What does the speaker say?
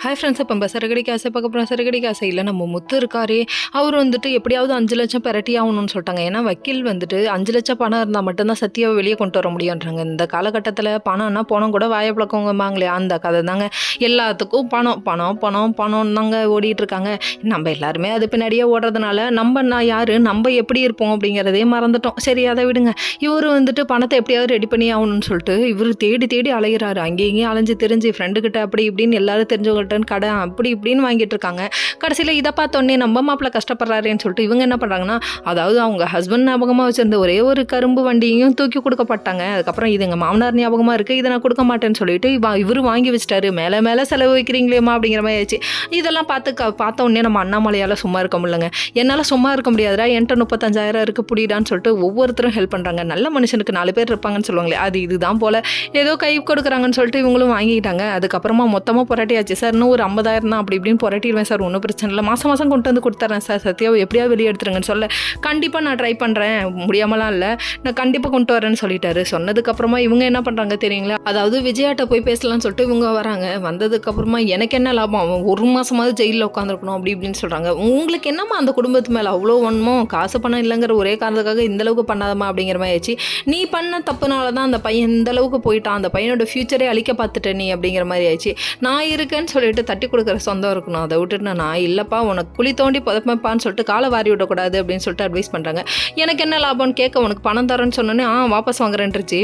Hi friends, இப்போ நம்ம சரகடிக்கு ஆசை பார்க்க போகிறோம். சரகடிக்கு ஆசை இல்லை, நம்ம முத்து இருக்காரே, அவர் வந்துட்டு எப்படியாவது 5 லட்சம் பெரட்டி ஆகணும்னு சொல்லிட்டாங்க. ஏன்னா வக்கீல் வந்துட்டு 5 லட்சம் பணம் இருந்தால் மட்டும்தான் சத்தியாவை வெளியே கொண்டு வர முடியுன்றாங்க. இந்த காலகட்டத்தில் பணம்னா பணம் கூட வாயை பழக்கவங்கம்பாங்களே, அந்த கதை தாங்க. எல்லாத்துக்கும் பணம் பணம் பணம் பணம் தாங்க ஓடிட்டு இருக்காங்க. நம்ம எல்லாருமே அது பின்னாடியே ஓடுறதுனால நான் யார், நம்ம எப்படி இருப்போம் அப்படிங்கிறதே மறந்துட்டோம். சரி, அதை விடுங்க. இவர் வந்துட்டு பணத்தை எப்படியாவது ரெடி பண்ணி ஆகணும்னு சொல்லிட்டு இவர் தேடி தேடி அலைகிறாரு. அங்கேயும் இங்கேயும் அலைஞ்சு தெரிஞ்சு ஃப்ரெண்டுக்கிட்ட அப்படி இப்படின்னு எல்லாரும் தெரிஞ்சவங்க கடன் அப்படி இப்படின்னு வாங்கிட்டு இருக்காங்க. கடைசியில் இதை பார்த்தோன்னே நம்ம மாப்பிள்ள கஷ்டப்படுறாருன்னு சொல்லிட்டு இவங்க என்ன பண்ணுறாங்கன்னா, அதாவது அவங்க ஹஸ்பண்ட் ஞாபகமாக வச்சிருந்த ஒரே ஒரு கரும்பு வண்டியையும் தூக்கி கொடுக்கப்பட்டாங்க. அதுக்கப்புறம் இது எங்கள் மாமனார் ஞாபகமாக இருக்குது, இதை நான் கொடுக்க மாட்டேன்னு சொல்லிட்டு இவர் வாங்கி வச்சிட்டாரு. மேலே மேலே செலவு வைக்கிறீங்களேம்மா அப்படிங்கிற மாதிரி ஆயிடுச்சு. இதெல்லாம் பார்த்த உடனே நம்ம அண்ணாமலையால் சும்மா இருக்க முடியலங்க. என்னால் சும்மா இருக்க முடியாதுடா, என்கிட்ட 35,000 இருக்குது புடிடான்னு சொல்லிட்டு ஒவ்வொருத்தரும் ஹெல்ப் பண்ணுறாங்க. நல்ல மனுஷனுக்கு 4 பேர் இருப்பாங்கன்னு சொல்லுவாங்களே, அது இதுதான் போல். ஏதோ கை கொடுக்குறாங்கன்னு சொல்லிட்டு இவங்களும் வாங்கிக்கிட்டாங்க. அதுக்கப்புறமா மொத்தமாக புரட்டியாச்சு. சார் இன்னும் ஒரு 50,000 தான், அப்படி இப்படின்னு புரட்டிடுவேன் சார், ஒன்றும் பிரச்சனை இல்லை, மாதம் மாதம் கொண்டு வந்து கொடுத்துறேன் சார், சத்தியாவை எப்படியாவது வெளியே எடுத்துருங்கன்னு சொல்ல, கண்டிப்பாக நான் ட்ரை பண்ணுறேன், முடியாமலாம் இல்லை, நான் கண்டிப்பாக கொண்டு வரேன்னு சொல்லிட்டாரு. சொன்னதுக்கப்புறமா இவங்க என்ன பண்ணுறாங்க தெரியுங்களா, அதாவது விஜயாட்ட போய் பேசலாம்னு சொல்லிட்டு இவங்க வராங்க. வந்ததுக்கப்புறமா எனக்கு என்ன லாபம், அவன் 1 மாதமாவது ஜெயிலில் உட்காந்துருக்கணும் அப்படி இப்படின்னு சொல்கிறாங்க. உங்களுக்கு என்னம்மா அந்த குடும்பத்து மேலே அவ்வளோ ஒன்றுமோ, காசு பணம் இல்லைங்கிற ஒரே காரணத்துக்காக இந்தளவுக்கு பண்ணாதம்மா அப்படிங்கிற மாதிரி ஆயிடுச்சு. நீ பண்ண தப்புனால தான் அந்த பையன் இந்தளவுக்கு போயிட்டான், அந்த பையனோட ஃபியூச்சரே அழிக்க பார்த்துட்ட நீ அப்படிங்கிற மாதிரி ஆயிடுச்சு. நான் இருக்கேன்னு சொல்லிட்டு தட்டி கொடுக்குற சொந்தம் இருக்கணும், அதை விட்டுட்டு நான் இல்லைப்பா உனக்கு குழி தோண்டி புதப்பேன்ப்பான்னு சொல்லிட்டு காலை வாரி விடக்கூடாது அப்படின்னு சொல்லிட்டு அட்வைஸ் பண்ணுறாங்க. எனக்கு என்ன லாபம்னு கேட்க, உனக்கு பணம் தரேன்னு சொன்னோன்னே வாபஸ் வாங்குறேன்ருச்சு.